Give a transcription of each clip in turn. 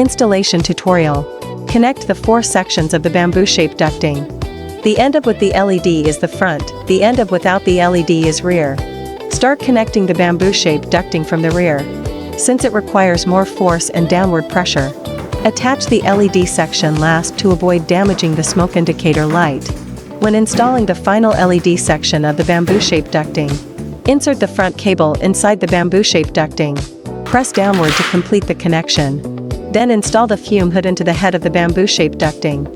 Installation tutorial. Connect the 4 sections of the bamboo-shaped ducting. The end of with the LED is the front, the end of without the LED is rear. Start connecting the bamboo-shaped ducting from the rear, since it requires more force and downward pressure. Attach the LED section last to avoid damaging the smoke indicator light. When installing the final LED section of the bamboo-shaped ducting, insert the front cable inside the bamboo-shaped ducting. Press downward to complete the connection. Then install the fume hood into the head of the bamboo-shaped ducting.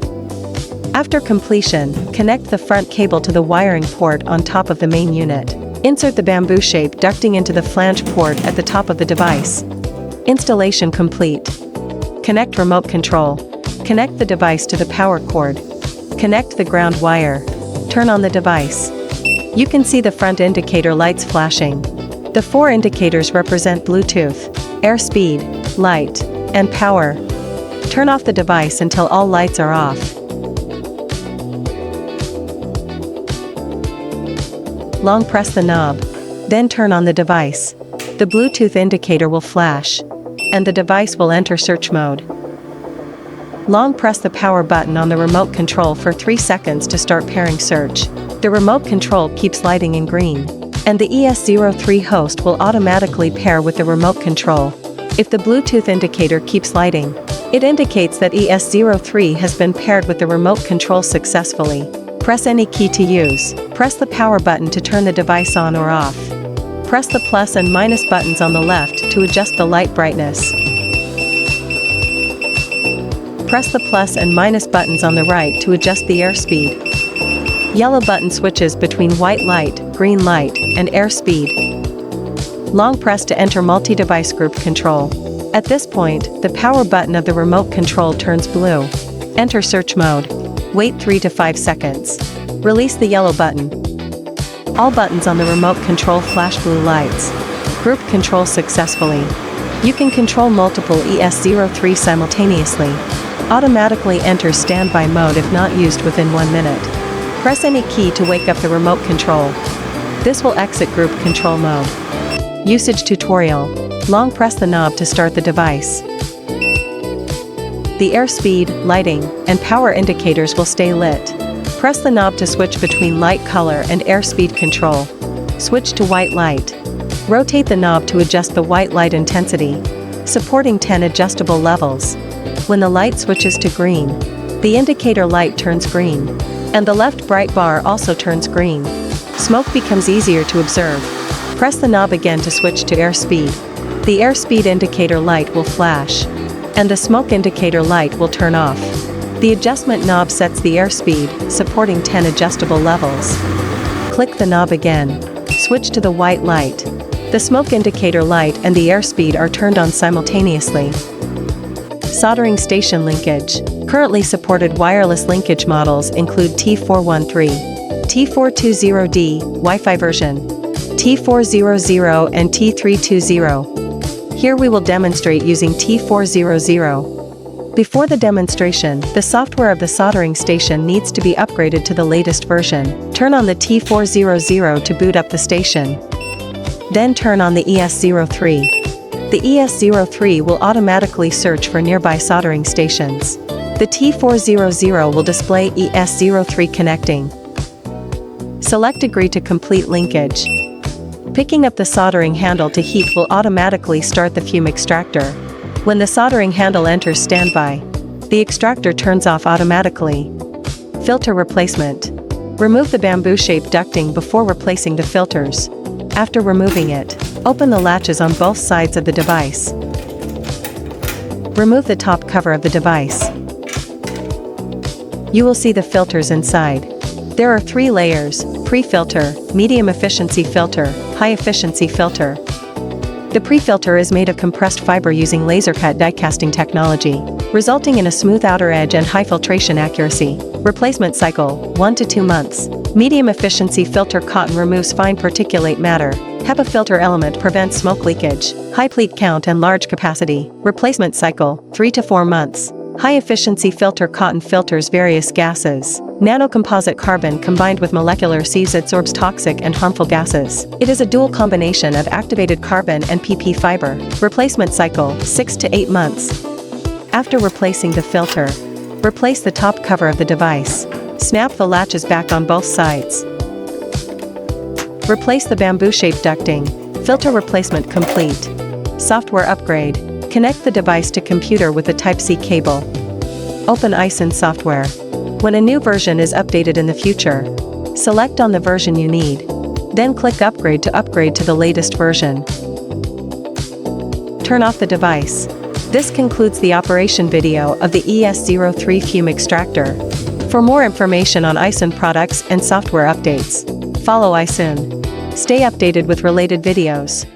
After completion, connect the front cable to the wiring port on top of the main unit. Insert the bamboo-shaped ducting into the flange port at the top of the device. Installation complete. Connect remote control. Connect the device to the power cord. Connect the ground wire. Turn on the device. You can see the front indicator lights flashing. The 4 indicators represent Bluetooth, airspeed, light, and power. Turn off the device until all lights are off. Long press the knob. Then turn on the device. The Bluetooth indicator will flash, and the device will enter search mode. Long press the power button on the remote control for 3 seconds to start pairing search. The remote control keeps lighting in green, and the ES03 host will automatically pair with the remote control. If the Bluetooth indicator keeps lighting, it indicates that ES03 has been paired with the remote control successfully. Press any key to use. Press the power button to turn the device on or off. Press the plus and minus buttons on the left to adjust the light brightness. Press the plus and minus buttons on the right to adjust the airspeed. Yellow button switches between white light, green light, and airspeed. Long press to enter multi-device group control. At this point, the power button of the remote control turns blue. Enter search mode. Wait 3 to 5 seconds. Release the yellow button. All buttons on the remote control flash blue lights. Group control successfully. You can control multiple ES03 simultaneously. Automatically enter standby mode if not used within 1 minute. Press any key to wake up the remote control. This will exit group control mode. Usage tutorial. Long press the knob to start the device. The airspeed, lighting, and power indicators will stay lit. Press the knob to switch between light color and airspeed control. Switch to white light. Rotate the knob to adjust the white light intensity, supporting 10 adjustable levels. When the light switches to green, the indicator light turns green, and the left bright bar also turns green. Smoke becomes easier to observe. Press the knob again to switch to airspeed. The airspeed indicator light will flash, and the smoke indicator light will turn off. The adjustment knob sets the airspeed, supporting 10 adjustable levels. Click the knob again. Switch to the white light. The smoke indicator light and the airspeed are turned on simultaneously. Soldering station linkage. Currently supported wireless linkage models include T413, T420D, Wi-Fi version, T400 and T320. Here we will demonstrate using T400. Before the demonstration, the software of the soldering station needs to be upgraded to the latest version. Turn on the T400 to boot up the station. Then turn on the ES03. The ES03 will automatically search for nearby soldering stations. The T400 will display ES03 connecting. Select Agree to complete linkage. Picking up the soldering handle to heat will automatically start the fume extractor. When the soldering handle enters standby, the extractor turns off automatically. Filter replacement. Remove the bamboo-shaped ducting before replacing the filters. After removing it, open the latches on both sides of the device. Remove the top cover of the device. You will see the filters inside. There are 3 layers: pre-filter, medium efficiency filter, high efficiency filter. The pre-filter is made of compressed fiber using laser cut die casting technology, resulting in a smooth outer edge and high filtration accuracy. Replacement cycle, 1 to 2 months. Medium efficiency filter cotton removes fine particulate matter. HEPA filter element prevents smoke leakage. High pleat count and large capacity. Replacement cycle, 3 to 4 months. High efficiency filter cotton filters various gases. Nanocomposite carbon combined with molecular sieves absorbs toxic and harmful gases. It is a dual combination of activated carbon and PP fiber. Replacement cycle, 6 to 8 months. After replacing the filter, replace the top cover of the device. Snap the latches back on both sides. Replace the bamboo-shaped ducting. Filter replacement complete. Software upgrade. Connect the device to computer with a Type-C cable. Open AiXun software. When a new version is updated in the future, select on the version you need. Then click Upgrade to upgrade to the latest version. Turn off the device. This concludes the operation video of the ES03 Fume Extractor. For more information on AiXun products and software updates, follow AiXun. Stay updated with related videos.